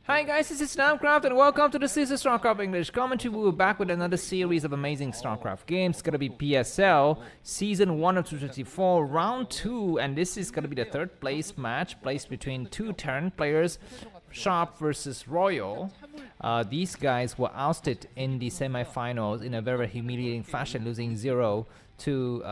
Hi guys, this is Namcraft and welcome to the season Starcraft English commentary. We're back with another series of amazing Starcraft games. It's gonna be PSL Season 1 of 224 Round 2, and this is gonna be the third place match placed between two Terran players, Sharp versus Royal. These guys were ousted in the semi-finals in a very humiliating fashion, losing 0-3 to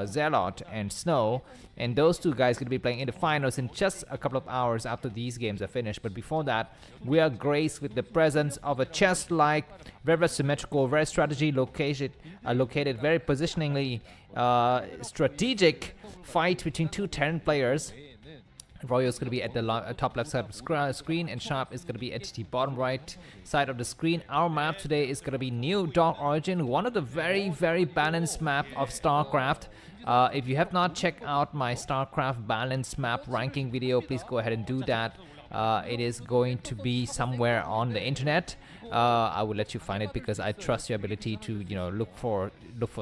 Zelle and Snow, and those two guys going to be playing in the finals in just a couple of hours after these games are finished. But before that, we are graced with the presence of a chess-like, very symmetrical, very strategy located very positioningly strategic fight between two Terran players. Royal is going to be at the top left side of the screen, and Sharp is going to be at the bottom right side of the screen. Our map today is going to be New Dawn Origin, one of the very balanced map of StarCraft. If you have not checked out my StarCraft balance map ranking video, please go ahead and do that. It is going to be somewhere on the internet. I will let you find it because I trust your ability to, look for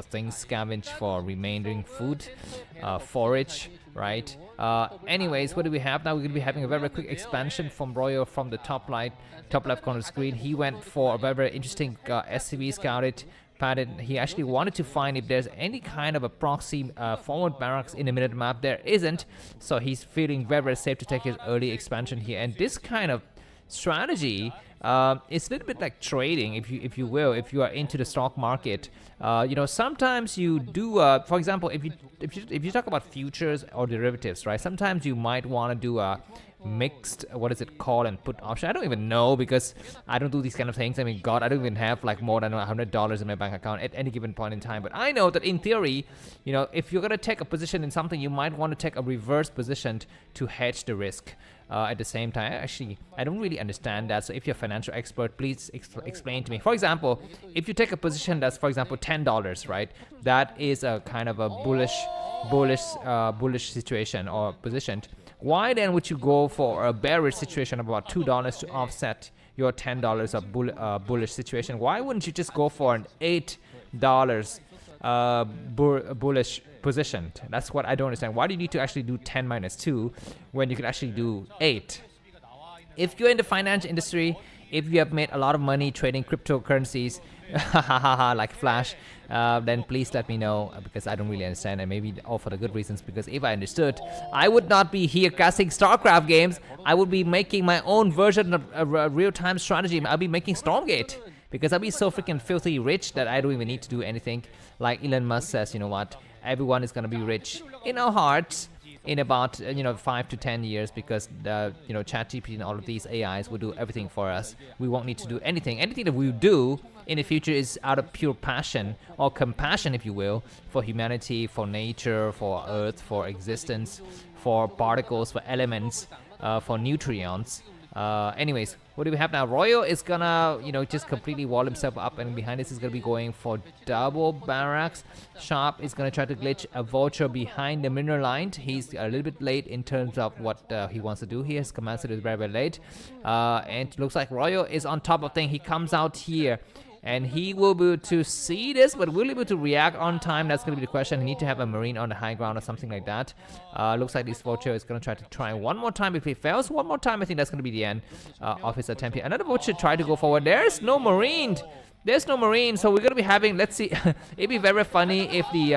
things, scavenge for remaining food, forage, right? Anyways, what do we have now? We're gonna be having a very quick expansion from Royal from the top left corner of the screen. He went for a very interesting SCV scouted pattern. He actually wanted to find if there's any kind of a proxy forward barracks in the middle of the map. There isn't, so he's feeling very safe to take his early expansion here. And this kind of strategy it's a little bit like trading, if you will, if you are into the stock market. Sometimes you do, for example, if you talk about futures or derivatives, right? Sometimes you might want to do a mixed, what is it called, and put option. I don't even know because I don't do these kind of things. I mean, God, I don't even have like more than $100 in my bank account at any given point in time. But I know that in theory, if you're gonna take a position in something, you might want to take a reverse position to hedge the risk. At the same time, actually, I don't really understand that. So if you're a financial expert, please explain to me. For example, if you take a position that's, for example, $10, right? That is a kind of a bullish situation or position. Why then would you go for a bearish situation of about $2 to offset your $10 of bullish situation? Why wouldn't you just go for an $8 bullish position? That's what I don't understand. Why do you need to actually do 10 minus 2 when you could actually do 8? If you're in the financial industry, if you have made a lot of money trading cryptocurrencies, like Flash, then please let me know because I don't really understand, and maybe all for the good reasons, because if I understood, I would not be here casting StarCraft games. I would be making my own version of a real-time strategy. I'll be making Stormgate because I'll be so freaking filthy rich that I don't even need to do anything. Like Elon Musk says, you know what? Everyone is gonna be rich in our hearts in about 5 to 10 years, because ChatGPT and all of these AIs will do everything for us. We won't need to do anything. Anything that we do in the future is out of pure passion or compassion, if you will, for humanity, for nature, for Earth, for existence, for particles, for elements, for nutrients. Anyways, what do we have now? Royal is gonna, just completely wall himself up, and behind this is gonna be going for double barracks. Sharp is gonna try to glitch a vulture behind the mineral line. He's a little bit late in terms of what he wants to do. He has commenced it very late, and it looks like Royal is on top of things. He comes out here, and he will be able to see this, but will he be able to react on time? That's going to be the question. He need to have a marine on the high ground or something like that. Looks like this vulture is going to try one more time. If he fails one more time, I think that's going to be the end of his attempt here. Another vulture tried to go forward. There's no marine. There's no marine, so we're going to be having, let's see, it'd be very funny if the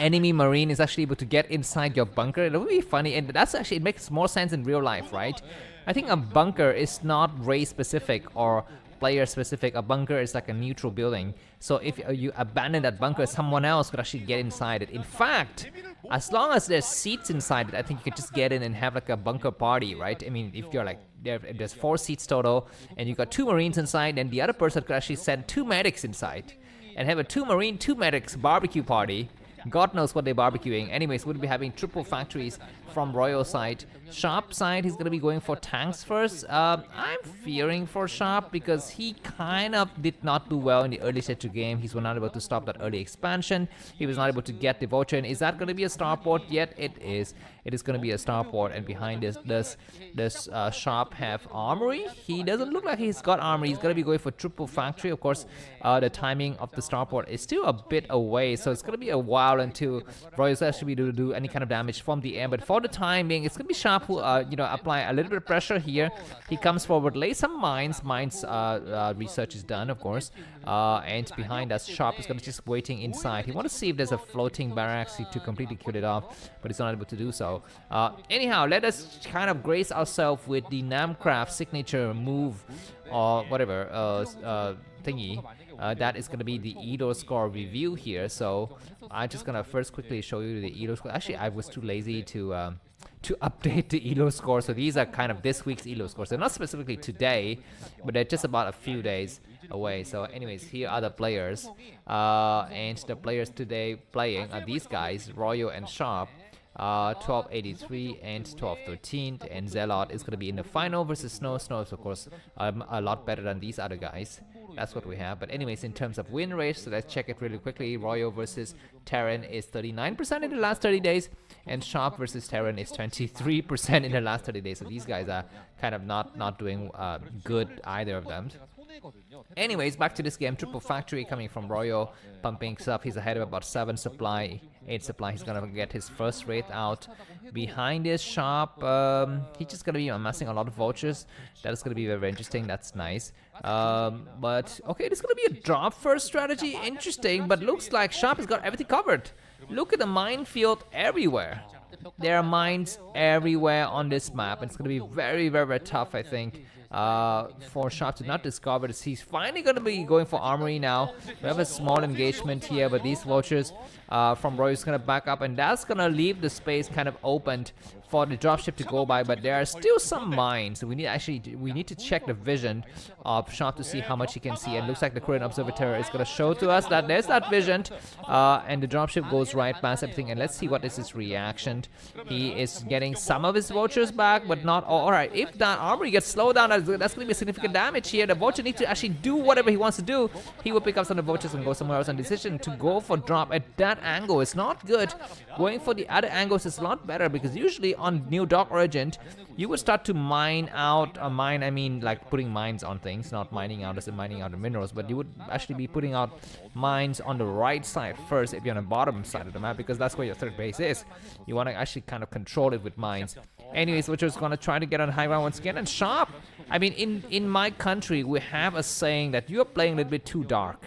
enemy marine is actually able to get inside your bunker. It would be funny, and that's actually, it makes more sense in real life, right? I think a bunker is not race specific or player specific. A bunker is like a neutral building, so if you abandon that bunker, someone else could actually get inside it. In fact, as long as there's seats inside it, I think you could just get in and have like a bunker party, right? I mean, if you're like, if there's 4 seats total and you got 2 marines inside, then the other person could actually send 2 medics inside and have a 2 marine 2 medics barbecue party. God knows what they're barbecuing. Anyways, we'll be having triple factories from Royal side. Sharp side, he's going to be going for tanks first. I'm fearing for Sharp because he kind of did not do well in the early stage of the game. He was not able to stop that early expansion. He was not able to get the vulture in. Is that going to be a starport? Yet it is. it is going to be a starport, and behind this does Sharp have armory? He doesn't look like he's got armory. He's going to be going for triple factory. Of course, the timing of the starport is still a bit away, so it's going to be a while until Royals actually do any kind of damage from the air. But for the time being, it's going to be Sharp who apply a little bit of pressure here. He comes forward, lay some mines. Research is done, of course, and behind us, Sharp is going to just waiting inside. He want to see if there's a floating barracks to completely kill it off, but he's not able to do so. Anyhow, let us kind of grace ourselves with the Namcraft signature move or whatever thingy. That is going to be the Elo score review here. So I'm just going to first quickly show you the Elo score. Actually, I was too lazy to update the Elo score. So these are kind of this week's Elo scores. They're not specifically today, but they're just about a few days away. So anyways, here are the players. And the players today playing are these guys, Royal and Sharp. 1283 and 1213, and Zelle is going to be in the final versus Snow. Snow is of course a lot better than these other guys. That's what we have. But anyways, in terms of win rate, so let's check it really quickly. Royal versus Terran is 39% in the last 30 days, and Sharp versus Terran is 23% in the last 30 days. So these guys are kind of not doing good, either of them. Anyways, back to this game. Triple factory coming from Royal, pumping stuff. He's ahead of about 7 supply, 8 supply. He's gonna get his first wraith out. Behind is Sharp. He's just gonna be amassing a lot of vultures. That is gonna be very interesting. That's nice. But okay, this is gonna be a drop first strategy. Interesting, but looks like Sharp has got everything covered. Look at the minefield everywhere. There are mines everywhere on this map, and it's gonna be very, very, very tough, I think, for Sharp to not discover this. He's finally going to be going for armory now. We have a small engagement here, but these vultures from Roy is going to back up, and that's going to leave the space kind of opened for the dropship to go by. But there are still some mines. We need to check the vision of Sharp to see how much he can see. And it looks like the Korean observatory is going to show to us that there's that vision, and the dropship goes right past everything. And let's see what is his reaction. He is getting some of his vultures back, but not all. Alright, if that armory gets slowed down, that's going to be significant damage here. The vulture needs to actually do whatever he wants to do. He will pick up some of the vultures and go somewhere else. And decision to go for drop at that angle is not good. Going for the other angles is a lot better, because usually on New Dark Origin, you would start to mine out, I mean like putting mines on things, not mining out as in mining out the minerals, but you would actually be putting out mines on the right side first if you're on the bottom side of the map, because that's where your third base is. You want to actually kind of control it with mines. Anyways, which is going to try to get on high ground once again. And Sharp, I mean, in my country, we have a saying that you're playing a little bit too dark.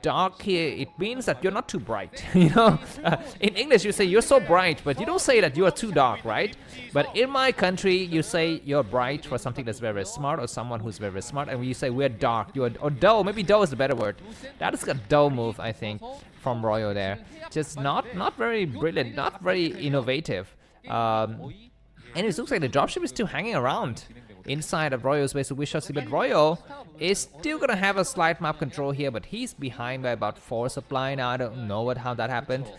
Dark here, it means that you're not too bright, you know. In English, you say you're so bright, but you don't say that you are too dark, right? But in my country, you say you're bright for something that's very, very smart, or someone who's very, very smart. And when you say we're dark, you're, or dull, maybe dull is the better word. That is a dull move, I think, from Royal there. Just not very brilliant, not very innovative. And it looks like the dropship is still hanging around inside of Royal's base, so we shall see. But Royal is still gonna have a slight map control here, but he's behind by about 4 supply now. I don't know how that happened.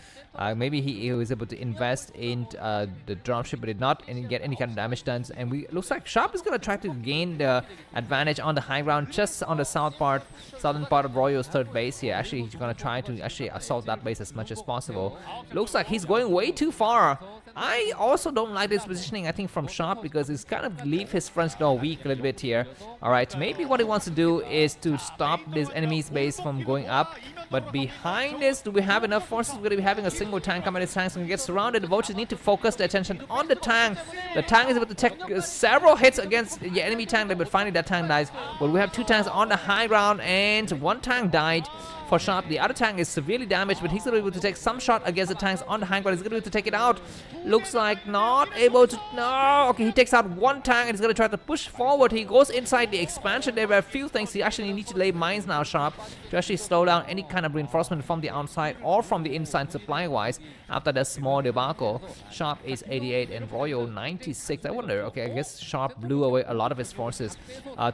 Maybe he was able to invest in the dropship, but did not get any kind of damage done. And looks like Sharp is gonna try to gain the advantage on the high ground, just on the southern part of Royal's third base here. Actually, he's gonna try to actually assault that base as much as possible. Looks like he's going way too far. I also don't like this positioning, I think, from Sharp, because he's kind of leave his front door weak a little bit here. Alright, maybe what he wants to do is to stop this enemy's base from going up. But behind this, do we have enough forces? We're going to be having a single tank coming. This tank's going to get surrounded. The vultures need to focus their attention on the tank. The tank is able to take several hits against the enemy tank, but finally that tank dies. But we have 2 tanks on the high ground, and 1 tank died for Sharp. The other tank is severely damaged, but he's going to be able to take some shot against the tanks on the high ground. He's going to be able to take it out. Looks like not able to. No. Okay, he takes out 1 tank, and he's going to try to push forward. He goes inside the expansion. There were a few things. He actually needs to lay mines now, Sharp, to actually slow down any kind of reinforcement from the outside or from the inside supply-wise after that small debacle. Sharp is 88 and Royal 96. I wonder, okay, I guess Sharp blew away a lot of his forces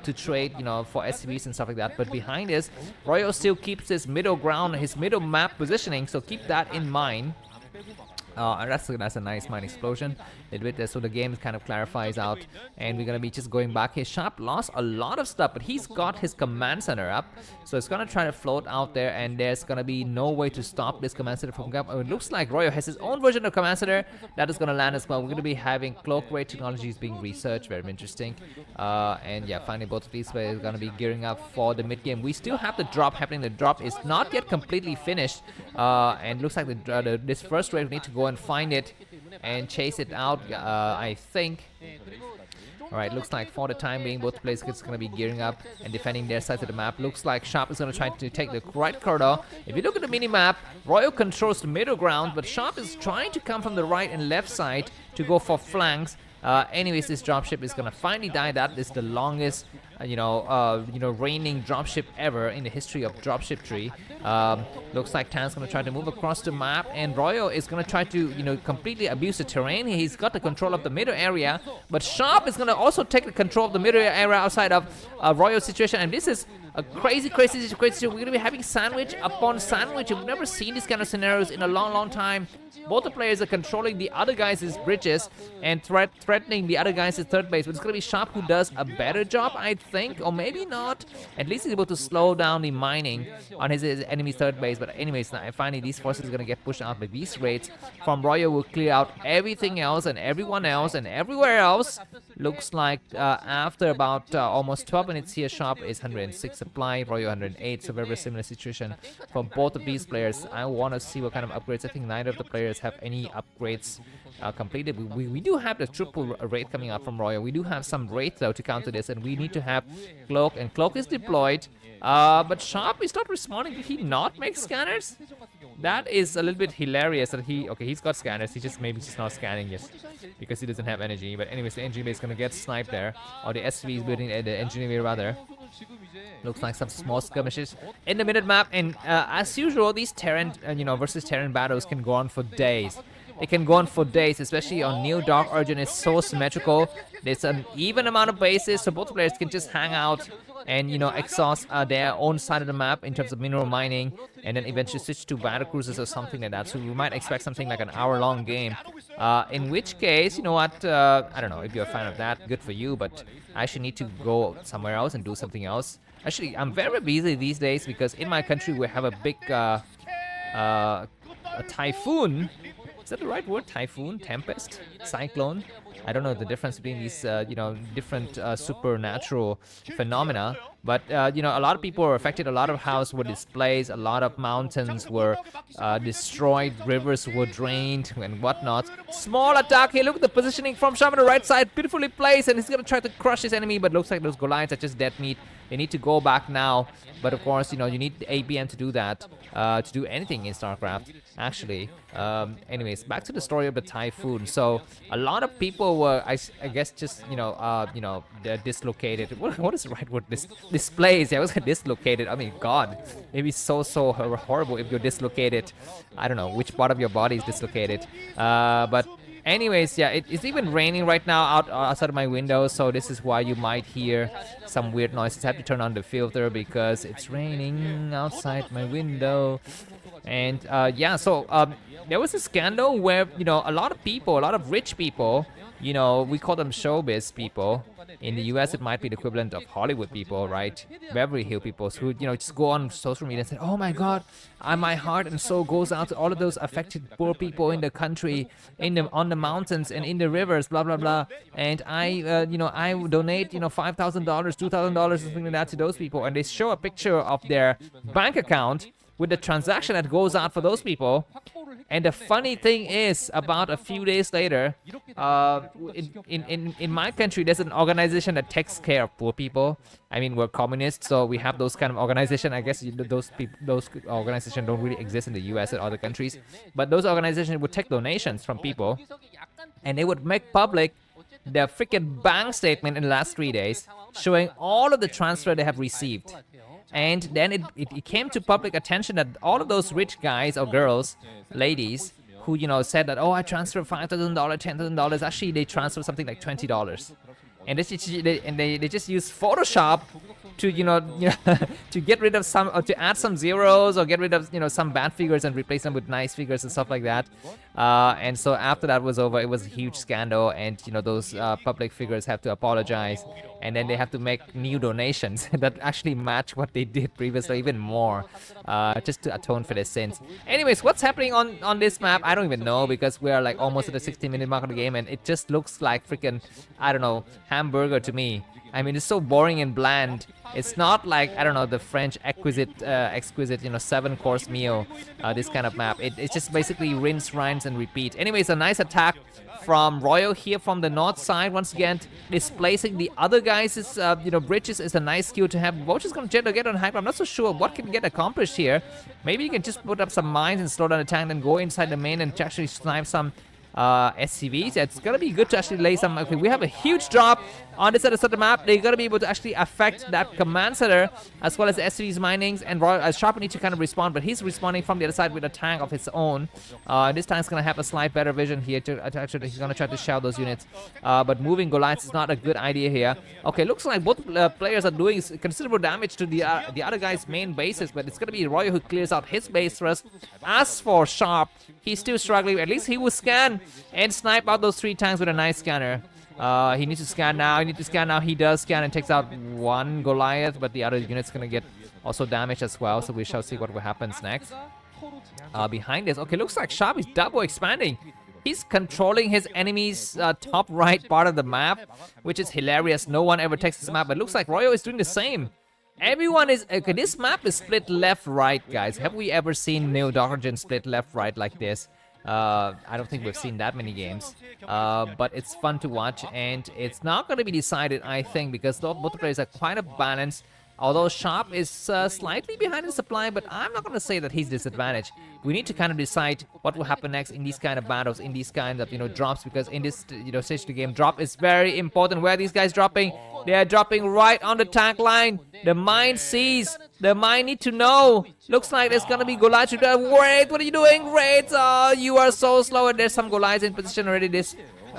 to trade, you know, for SCVs and stuff like that. But behind this, Royal still keeps his middle ground, his middle map positioning, so keep that in mind. And that's a nice mine explosion. A little bit there, so the game kind of clarifies out, and we're gonna be just going back here. Sharp lost a lot of stuff, but he's got his command center up, so it's gonna try to float out there, and there's gonna be no way to stop this command center from coming up. It looks like Royo has his own version of command center that is gonna land as well. We're gonna be having cloak ray technologies being researched, very interesting. And yeah, finally both of these players are gonna be gearing up for the mid game. We still have the drop happening. The drop is not yet completely finished, and looks like this first raid we need to go and find it and chase it out, I think. Alright, looks like for the time being both players are going to be gearing up and defending their side of the map. Looks like Sharp is going to try to take the right corridor. If you look at the mini-map, Royal controls the middle ground, but Sharp is trying to come from the right and left side to go for flanks. Anyways, this dropship is gonna finally die. That is the longest, reigning dropship ever in the history of dropship tree. Looks like Tan's gonna try to move across the map, and Royo is gonna try to, completely abuse the terrain. He's got the control of the middle area, but Sharp is gonna also take the control of the middle area outside of Royo's situation, and this is a crazy situation. We're gonna be having sandwich upon sandwich. We've never seen these kind of scenarios in a long time. Both the players are controlling the other guys' bridges and threatening the other guys' third base. But it's going to be Sharp who does a better job, I think. Or maybe not. At least he's able to slow down the mining on his enemy's third base. But anyways, finally these forces are going to get pushed out. But these raids from Royo will clear out everything else and everyone else and everywhere else. Looks like after about almost 12 minutes here, Sharp is 106 supply, Royo 108. So very similar situation for both of these players. I want to see what kind of upgrades. I think neither of the players have any upgrades completed. We do have the triple raid coming out from Royo. We do have some raid though to counter this, and we need to have Cloak, and Cloak is deployed. But Sharp is not responding. Did he not make scanners? That is a little bit hilarious that he's got scanners. He's just not scanning just because he doesn't have energy. But anyways, the engineer is gonna get sniped there, or the SV is building the engineer rather. Looks like some small skirmishes in the minute map, and as usual, these Terran, versus Terran battles can go on for days. It can go on for days, especially on New Dark Origin. It's so symmetrical. There's an even amount of bases, so both players can just hang out and exhaust their own side of the map in terms of mineral mining, and then eventually switch to battle cruisers or something like that. So we might expect something like an hour-long game. In which case, you know what? I don't know if you're a fan of that. Good for you, but I actually need to go somewhere else and do something else. Actually, I'm very busy these days because in my country we have a big a typhoon. Is that the right word? Typhoon? Tempest? Cyclone? I don't know the difference between these, different supernatural phenomena. But, a lot of people were affected. A lot of houses were displaced. A lot of mountains were destroyed. Rivers were drained and whatnot. Small attack here. Look at the positioning from Sharp on the right side. Beautifully placed. And he's going to try to crush his enemy. But looks like those Goliaths are just dead meat. They need to go back now. But of course, you need the ABM to do that. To do anything in Starcraft, actually. Anyways, back to the story of the typhoon. So a lot of people were, I guess, just they're dislocated. What is the right word? Displaced. Yeah, I was dislocated. I mean, God, it'd be so horrible if you're dislocated. I don't know which part of your body is dislocated. But anyways, yeah, it's even raining right now outside of my window, so this is why you might hear some weird noises. I have to turn on the filter because it's raining outside my window. And yeah, so there was a scandal where a lot of people, a lot of rich people, we call them showbiz people. In the US, it might be the equivalent of Hollywood people, right? Beverly Hill people who, just go on social media and say, "Oh my God, my heart and soul goes out to all of those affected poor people in the country, on the mountains and in the rivers, blah blah blah." And I donate, $5,000, $2,000, something like that to those people, and they show a picture of their bank account with the transaction that goes out for those people. And the funny thing is, about a few days later, in my country, there's an organization that takes care of poor people. I mean, we're communists, so we have those kind of organizations. I guess those organizations don't really exist in the US and other countries. But those organizations would take donations from people, and they would make public their freaking bank statement in the last 3 days, showing all of the transfer they have received. And then it came to public attention that all of those rich guys or girls, ladies, who said that, "Oh, I transferred $5,000, $10,000," actually they transferred something like $20, and they just use Photoshop to to get rid of some, or to add some zeros, or get rid of some bad figures and replace them with nice figures and stuff like that. And so after that was over, it was a huge scandal, and those public figures have to apologize, and then they have to make new donations that actually match what they did previously, even more, just to atone for their sins. Anyways, what's happening on this map, I don't even know, because we are like almost at the 60-minute mark of the game, and it just looks like freaking, I don't know, hamburger to me. I mean, it's so boring and bland. It's not like, I don't know, the French exquisite 7-course meal, this kind of map. It's just basically rinse, rinse, and repeat. Anyways, a nice attack from Royo here from the north side. Once again, displacing the other guys' bridges is a nice skill to have. Boch is going to get on high ground. I'm not so sure what can get accomplished here. Maybe you can just put up some mines and slow down the tank, then go inside the main and actually snipe some SCVs. It's gonna be good to actually lay some. Okay, we have a huge drop on this other side of the map. They're gonna be able to actually affect that command center as well as the SCVs minings, and Sharp need to kind of respond, but he's responding from the other side with a tank of his own. This tank's gonna have a slight better vision here to actually, he's gonna try to shell those units, but moving Goliaths is not a good idea here. Okay, looks like both players are doing considerable damage to the other guy's main bases, but it's gonna be Royo who clears out his base first. As for Sharp, he's still struggling. At least he will scan and snipe out those 3 tanks with a nice scanner. He needs to scan now. He does scan and takes out 1 Goliath, but the other unit's gonna get also damaged as well, so we shall see what happens next. Behind this, okay, looks like Sharp is double expanding. He's controlling his enemy's top right part of the map, which is hilarious. No one ever takes this map, but looks like Royo is doing the same. Everyone is... Okay, this map is split left-right, guys. Have we ever seen Neo Dockergen split left-right like this? I don't think we've seen that many games, but it's fun to watch, and it's not going to be decided, I think, because both players are quite a balance. Although Sharp is slightly behind in supply, but I'm not going to say that he's disadvantaged. We need to kind of decide what will happen next in these kind of battles, in these kind of drops, because in this stage of the game, drop is very important. Where are these guys dropping? They are dropping right on the tank line. The mine sees. The mine need to know. Looks like there's gonna be Goliath. Wait, what are you doing? Wait, oh, you are so slow, and there's some Goliaths in position already. This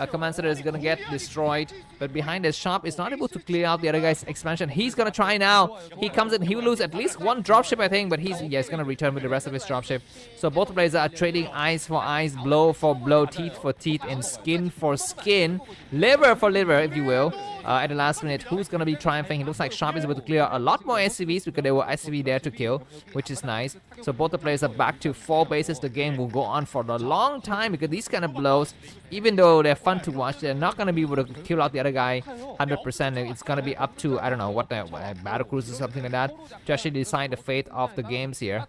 command center is gonna get destroyed, but behind this, Sharp is not able to clear out the other guy's expansion. He's gonna try now. He comes in, he will lose at least 1 dropship, I think, but he's gonna return with the rest of his dropship. So both players are trading eyes for eyes, blow for blow, teeth for teeth, and skin for skin, liver for liver, if you will. At the last minute, who's gonna be triumphing? It looks like Sharp is able to clear a lot more SCVs because there were SCV there to kill, which is nice. So both the players are back to 4 bases. The game will go on for a long time because these kind of blows, even though they're fun to watch, they're not gonna be able to kill out the other guy 100%. It's gonna be up to, I don't know, what the battle cruise or something like that to actually decide the fate of the games here.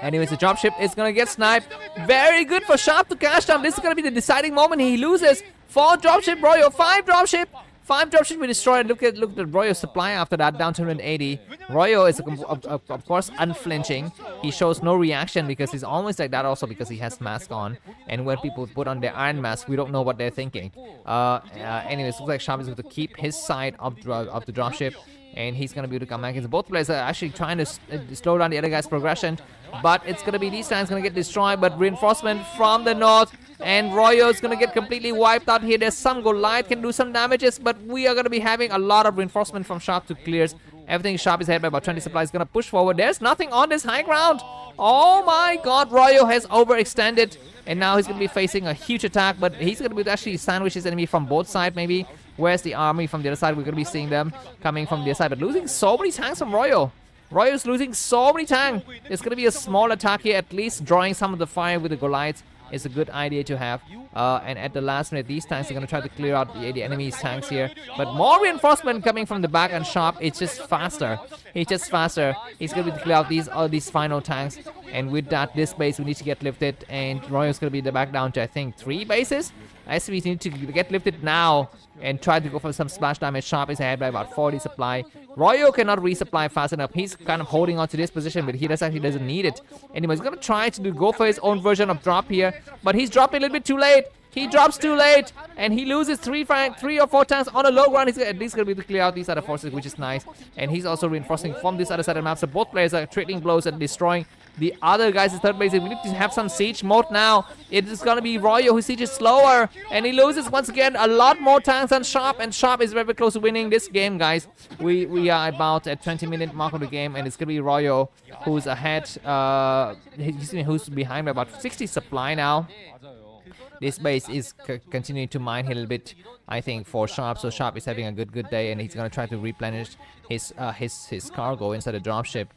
Anyways, the dropship is gonna get sniped. Very good for Sharp to cash down. This is gonna be the deciding moment. He loses 4 dropship, Royo 5 dropship. 5 dropships were destroyed. Look at Royo's supply after that, down to 180. Royo is of course unflinching. He shows no reaction because he's always like that, also because he has mask on. And when people put on their iron mask, we don't know what they're thinking. Anyways, looks like Sharp is able to keep his side of the dropship, and he's gonna be able to come back. Both players are actually trying to slow down the other guy's progression, but it's gonna be these times gonna get destroyed. But reinforcement from the north, and Royo is gonna get completely wiped out here. There's some Goliath can do some damages, but we are gonna be having a lot of reinforcement from Sharp to clears. Everything Sharp is ahead by about 20 supplies. Gonna push forward. There's nothing on this high ground. Oh my god, Royo has overextended, and now he's gonna be facing a huge attack, but he's gonna be actually sandwich his enemy from both sides maybe. Where's the army from the other side? We're gonna be seeing them coming from the other side, but losing so many tanks from Royo. Royo's losing so many tanks. There's gonna be a small attack here, at least drawing some of the fire with the Goliaths is a good idea to have. And at the last minute, these tanks are going to try to clear out the enemy's tanks here. But more reinforcement coming from the back, and Sharp, it's just faster. He's just faster. He's going to be to clear out all these final tanks. And with that, this base will need to get lifted. And Royo's going to be back down to, I think, 3 bases. SCVs need to get lifted now and try to go for some splash damage. Sharp is ahead by about 40 supply. Royo cannot resupply fast enough. He's kind of holding on to this position, but he actually doesn't need it. Anyway, he's going to try to go for his own version of drop here, but he's dropping a little bit too late. He drops too late, and he loses 3 or 4 tanks on a low ground. He's at least going to be able to clear out these other forces, which is nice. And he's also reinforcing from this other side of the map. So both players are trading blows and destroying the other guys' third base. We need to have some siege mode now. It is going to be Royo who sieges slower, and he loses once again a lot more tanks than Sharp, and Sharp is very close to winning this game, guys. We are about at 20-minute mark of the game, and it's going to be Royo who's ahead. Who's behind by about 60 supply now. This base is continuing to mine here a little bit, I think, for Sharp. So Sharp is having a good day, and he's gonna try to replenish his cargo inside the dropship.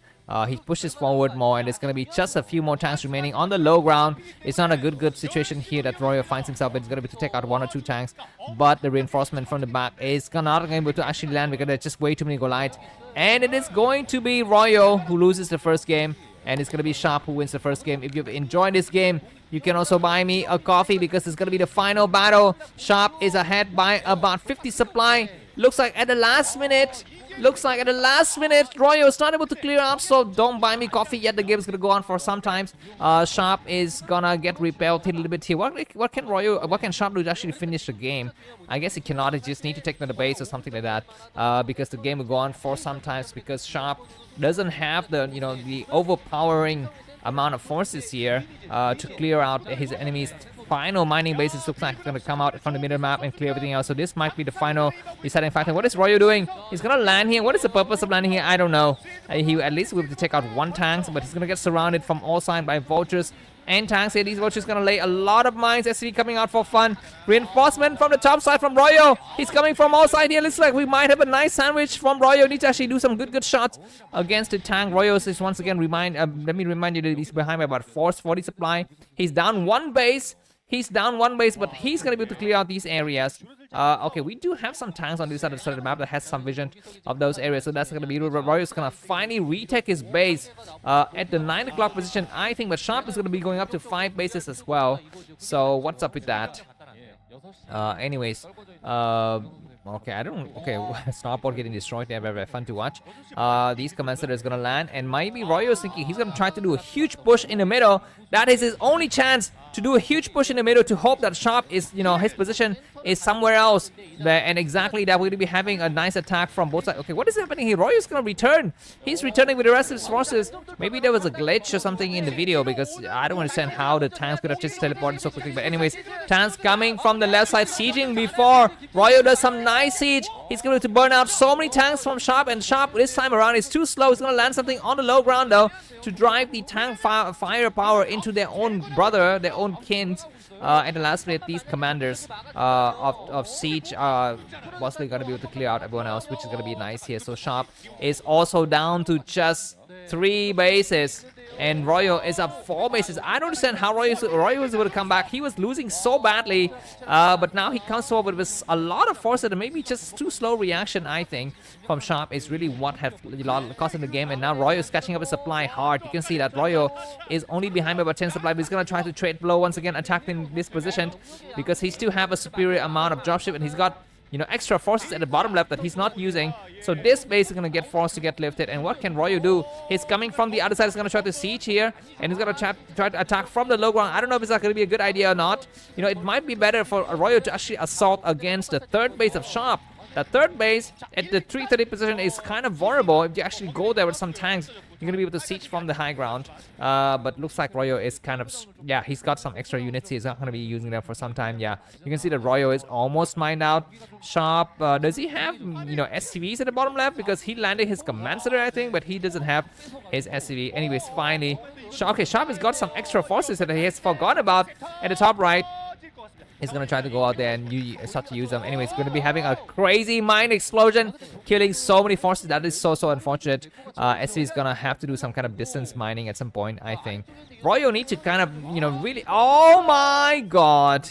He pushes forward more, and there's gonna be just a few more tanks remaining on the low ground. It's not a good situation here that Royo finds himself. It's gonna be to take out 1 or 2 tanks, but the reinforcement from the back is not gonna be able to actually land because there's just way too many Goliaths. And it is going to be Royo who loses the first game, and it's gonna be Sharp who wins the first game. If you've enjoyed this game, you can also buy me a coffee because it's gonna be the final battle. Sharp is ahead by about 50 supply. Looks like at the last minute, Royo is not able to clear up, so don't buy me coffee yet. The game is gonna go on for some times. Sharp is gonna get repelled a little bit here. What can Sharp do to actually finish the game? I guess he cannot. He just need to take the base or something like that, because the game will go on for some times because Sharp doesn't have the overpowering amount of forces here to clear out his enemies. Final mining bases looks like it's going to come out from the middle map and clear everything else. So this might be the final deciding factor. What is Royo doing? He's going to land here. What is the purpose of landing here? I don't know. He at least will be able to take out 1 tank, but he's going to get surrounded from all sides by vultures and tanks here. These vultures going to lay a lot of mines. SCV coming out for fun. Reinforcement from the top side from Royo. He's coming from all sides here. Looks like we might have a nice sandwich from Royo. Need to actually do some good shots against the tank. Royo is once again let me remind you that he's behind by about 40 supply. He's down 1 base. But he's going to be able to clear out these areas. Okay, we do have some tanks on this other side of the map that has some vision of those areas. So that's going to be Royo's going to finally retake his base at the 9 o'clock position, I think. But Sharp is going to be going up to 5 bases as well. So what's up with that? Anyways, okay, Starport getting destroyed there, very fun to watch. These command center is gonna land, and maybe Royo is thinking he's gonna try to do a huge push in the middle. That is his only chance to do a huge push in the middle to hope that Sharp is, his position is somewhere else there, and exactly that we're gonna be having a nice attack from both sides. Okay, what is happening here? Royo is gonna return. He's returning with the rest of his forces. Maybe there was a glitch or something in the video because I don't understand how the tanks could have just teleported so quickly. But anyways, tanks coming from the left side, sieging before Royo does some nice siege. He's going to burn out so many tanks from Sharp, and Sharp this time around is too slow. He's going to land something on the low ground though to drive the tank firepower into their own brother, their own kin. At the last minute, these commanders of Siege are possibly going to be able to clear out everyone else, which is going to be nice here. So Sharp is also down to just 3 bases, and Royo is up 4 bases. I don't understand how Royo was able to come back. He was losing so badly, but now he comes forward with a lot of force and maybe just too slow reaction, I think, from Sharp is really what has cost him the game. And now Royo is catching up his supply hard. You can see that Royo is only behind by about 10 supply, but he's going to try to trade blow once again, attacking this position because he still have a superior amount of dropship, and he's got extra forces at the bottom left that he's not using. So this base is going to get forced to get lifted. And what can Royo do? He's coming from the other side. He's going to try to siege here. And he's going to try to attack from the low ground. I don't know if it's going to be a good idea or not. It might be better for Royo to actually assault against the third base of Sharp. The third base at the 330 position is kind of vulnerable. If you actually go there with some tanks, you're going to be able to siege from the high ground. But looks like Royo is kind of, he's got some extra units. He's not going to be using them for some time. Yeah, you can see that Royo is almost mined out. Sharp, does he have, SCVs at the bottom left? Because he landed his command center, I think, but he doesn't have his SCV. Anyways, finally, Sharp has got some extra forces that he has forgot about at the top right. He's going to try to go out there and start to use them. Anyways, going to be having a crazy mine explosion, killing so many forces. That is so unfortunate. SC is going to have to do some kind of distance mining at some point, I think. Royo needs to kind of, really... Oh my god!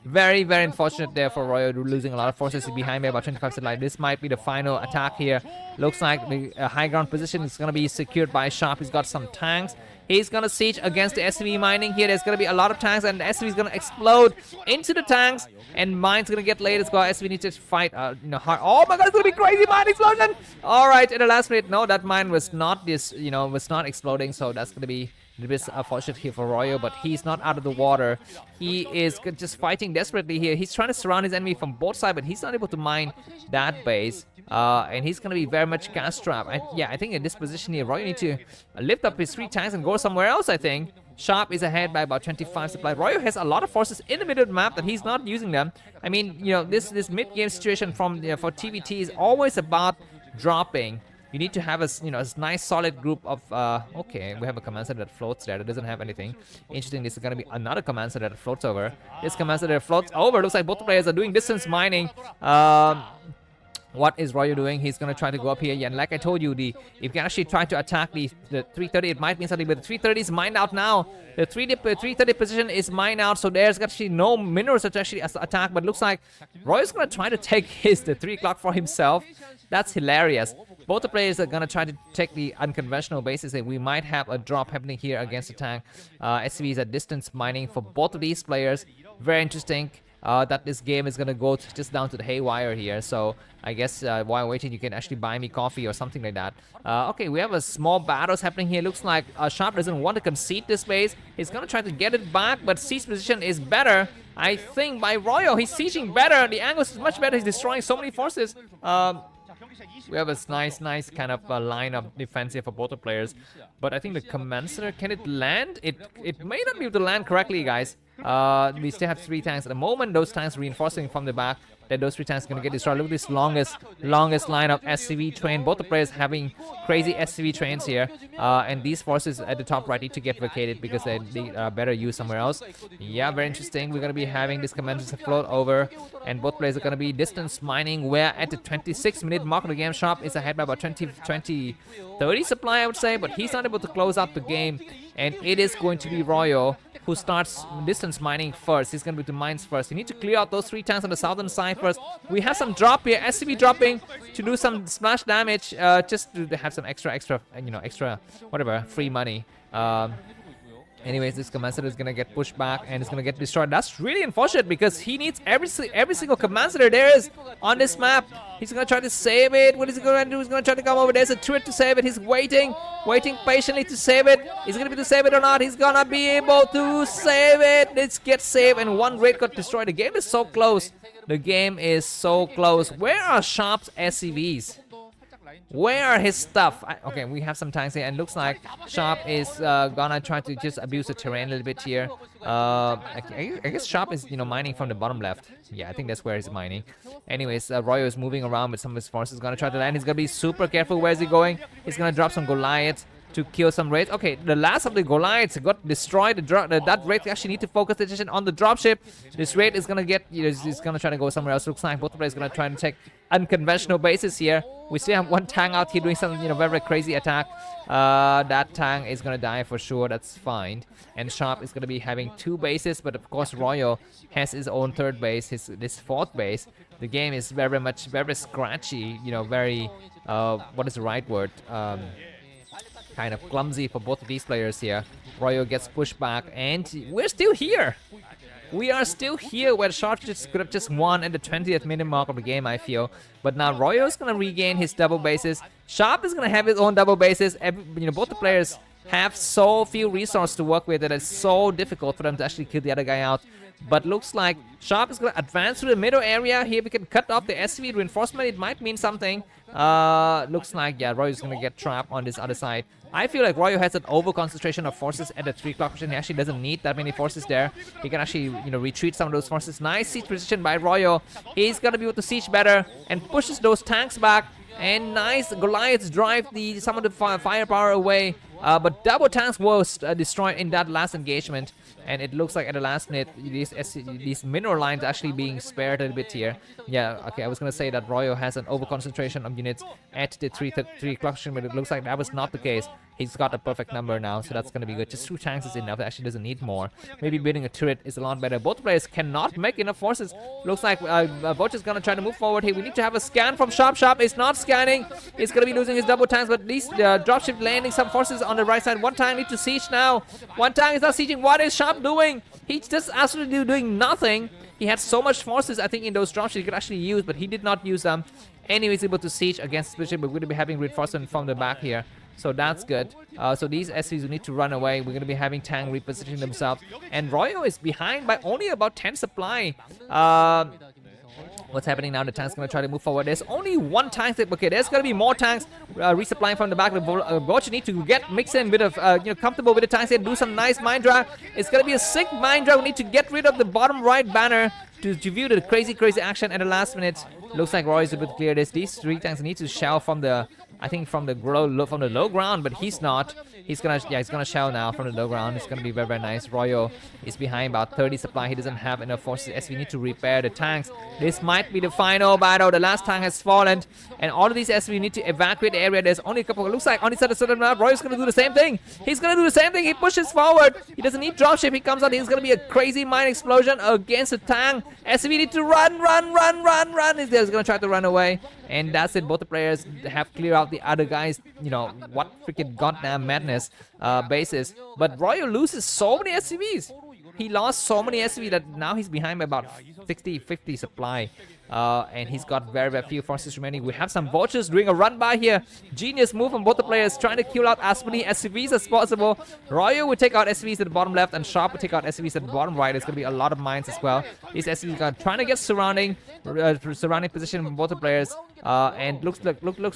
Very unfortunate there for Royo, losing a lot of forces behind me, about 25 satellite. This might be the final attack here. Looks like the high ground position is going to be secured by Sharp. He's got some tanks. He's going to siege against the SCV mining here. There's going to be a lot of tanks, and the SCV is going to explode into the tanks, and mine's going to get laid as well. SCV needs to fight, hard. Oh my god, it's going to be crazy mine explosion! Alright, in the last minute, no, that mine was not was not exploding, so that's going to be little bit unfortunate here for Royo, but he's not out of the water. He is just fighting desperately here. He's trying to surround his enemy from both sides, but he's not able to mine that base. And he's going to be very much gas trapped. I think in this position here, Royo needs to lift up his 3 tanks and go somewhere else, I think. Sharp is ahead by about 25 supply. Royo has a lot of forces in the middle of the map that he's not using them. I mean, you know, this mid-game situation from for TvT is always about dropping. You need to have a, you know, a nice solid group of, okay, we have a command center that floats there. That doesn't have anything. Interesting, this is going to be another command center that floats over. This command center floats over. Looks like both players are doing distance mining. What is Royo doing? He's going to try to go up here. Yeah, and like I told you, if you can actually try to attack the 330, it might mean something, but the 330 is mined out now. The 330 position is mined out, so there's actually no minerals to actually attack, but it looks like Royo's going to try to take the 3 o'clock for himself. That's hilarious. Both the players are going to try to take the unconventional basis, and we might have a drop happening here against the tank. SCV is at distance mining for both of these players. Very interesting. That this game is gonna go just down to the haywire here. So I guess while waiting, you can actually buy me coffee or something like that. Okay, we have a small battles happening here. Looks like Sharp doesn't want to concede this base. He's gonna try to get it back, but siege position is better, I think, by Royo. He's sieging better. The angle is much better. He's destroying so many forces. We have a nice kind of line of defense here for both the players. But I think the command center, can it land? It may not be able to land correctly, guys. We still have 3 tanks at the moment. Those tanks reinforcing from the back. Then those 3 tanks are gonna get destroyed. Look at this longest line of SCV train. Both the players having crazy SCV trains here. And these forces at the top right need to get vacated because they better used somewhere else. Yeah, very interesting. We're gonna be having this command to float over, and both players are gonna be distance mining. Where at the 26-minute mark of the game, Sharp is ahead by about 30 supply, I would say, but he's not able to close out the game. And it is going to be Royo who starts distance mining first. He's going to be to mines first. You need to clear out those 3 tanks on the southern side first. We have some drop here. SCV dropping to do some splash damage, just to have some extra, you know, whatever, free money. Anyways, this command center is gonna get pushed back and it's gonna get destroyed. That's really unfortunate because he needs every single command center there is on this map. He's gonna try to save it. What is he gonna do? He's gonna try to come over. There's a turret to save it. He's waiting patiently to save it. Is he gonna be able to save it or not? He's gonna be able to save it. Let's get saved, and 1 raid got destroyed. The game is so close. The game is so close. Where are Sharp's SCVs? Where are his stuff? Okay, we have some tanks here, and looks like Sharp is gonna try to just abuse the terrain a little bit here. I guess Sharp is, you know, mining from the bottom left. Yeah, I think that's where he's mining. Anyways, Royo is moving around with some of his forces. Gonna try to land. He's gonna be super careful. Where is he going? He's gonna drop some Goliaths to kill some raids. Okay, the last of the Goliaths got destroyed. That raid actually need to focus attention on the dropship. This raid is gonna get, you know, he's gonna try to go somewhere else. Looks like both players gonna try to take unconventional bases here. We still have 1 tank out here doing some, you know, very crazy attack. That tank is gonna die for sure. That's fine. And Sharp is gonna be having 2 bases, but of course Royo has his own 3rd base, this 4th base. The game is very scratchy. You know, very what is the right word? Kind of clumsy for both of these players here. Royo gets pushed back, and we're still here. We are still here where Sharp could have just won at the 20th minute mark of the game, I feel. But now Royo is going to regain his double bases. Sharp is going to have his own double bases. You know, both the players have so few resources to work with that it's so difficult for them to actually kill the other guy out. But looks like Sharp is going to advance through the middle area. Here we can cut off the SCV reinforcement. It might mean something. Looks like, yeah, Royo is going to get trapped on this other side. I feel like Royo has an over concentration of forces at the 3 o'clock position. He actually doesn't need that many forces there. He can actually, you know, retreat some of those forces. Nice siege position by Royo. He's gonna be able to siege better and pushes those tanks back. And nice Goliaths drive some of the firepower away. But double tanks was destroyed in that last engagement. And it looks like at the last minute, these mineral lines actually being spared a little bit here. Yeah, okay, I was going to say that Royo has an over-concentration of units at the 3 o'clock position, but it looks like that was not the case. He's got a perfect number now, so that's going to be good. Just 2 tanks is enough. It actually doesn't need more. Maybe building a turret is a lot better. Both players cannot make enough forces. Looks like Boch is going to try to move forward here. We need to have a scan from Sharp. Sharp is not scanning. He's going to be losing his double tanks, but at least dropship landing some forces on the right side. 1 tank needs to siege now. 1 tank is not sieging. What is Sharp doing? He's just absolutely doing nothing. He had so much forces, I think, in those dropships he could actually use, but he did not use them. Anyway, he's able to siege against the bishop, but we're going to be having reinforcement from the back here. So that's good. So these SVs will need to run away. We're going to be having Tang repositioning themselves. And Royo is behind by only about 10 supply. What's happening now? The tank's going to try to move forward. There's only one tank. Okay, there's going to be more tanks resupplying from the back. The Vulture need to mix in a bit of, comfortable with the tanks and do some nice mine drive. It's going to be a sick mine drive. We need to get rid of the bottom right banner to view the crazy action at the last minute. Looks like Roy is able to clear this. These 3 tanks need to shell from the, I think from the low ground, but he's not. He's gonna shell now from the low ground. It's gonna be very nice. Royo is behind about 30 supply. He doesn't have enough forces as we need to repair the tanks. This might be the final battle. The last tank has fallen, and all of these SV need to evacuate the area. There's only a couple. It looks like on the other map, Royo's gonna do the same thing. He's gonna do the same thing. He pushes forward. He doesn't need dropship. He comes out. He's gonna be a crazy mine explosion against the tank. SV need to run. He's gonna try to run away. And that's it. Both the players have cleared out the other guys. You know, what freaking goddamn madness basis. But Royo loses so many SCVs. He lost so many SCVs that now he's behind by about 50 supply. And he's got very few forces remaining. We have some vultures doing a run by here. Genius move from both the players, trying to kill out as many SCVs as possible. Royo will take out SCVs at the bottom left, and Sharp will take out SCVs at the bottom right. There's going to be a lot of mines as well. These SCVs are trying to get surrounding position from both the players. And looks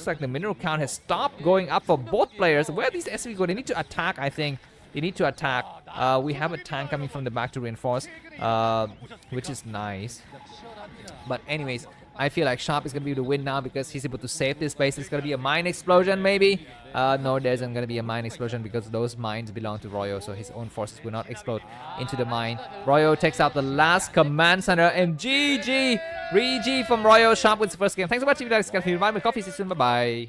like the mineral count has stopped going up for both players. Where these SCVs go? They need to attack, I think. They need to attack. We have a tank coming from the back to reinforce, which is nice. But anyways, I feel like Sharp is going to be able to win now because he's able to save this base. It's going to be a mine explosion maybe. No, there isn't going to be a mine explosion because those mines belong to Royo, so his own forces will not explode into the mine. Royo takes out the last command center, and GG! Re-G from Royo. Sharp wins the first game. Thanks so much if you guys. If you remind me, coffee, see you soon. Bye-bye.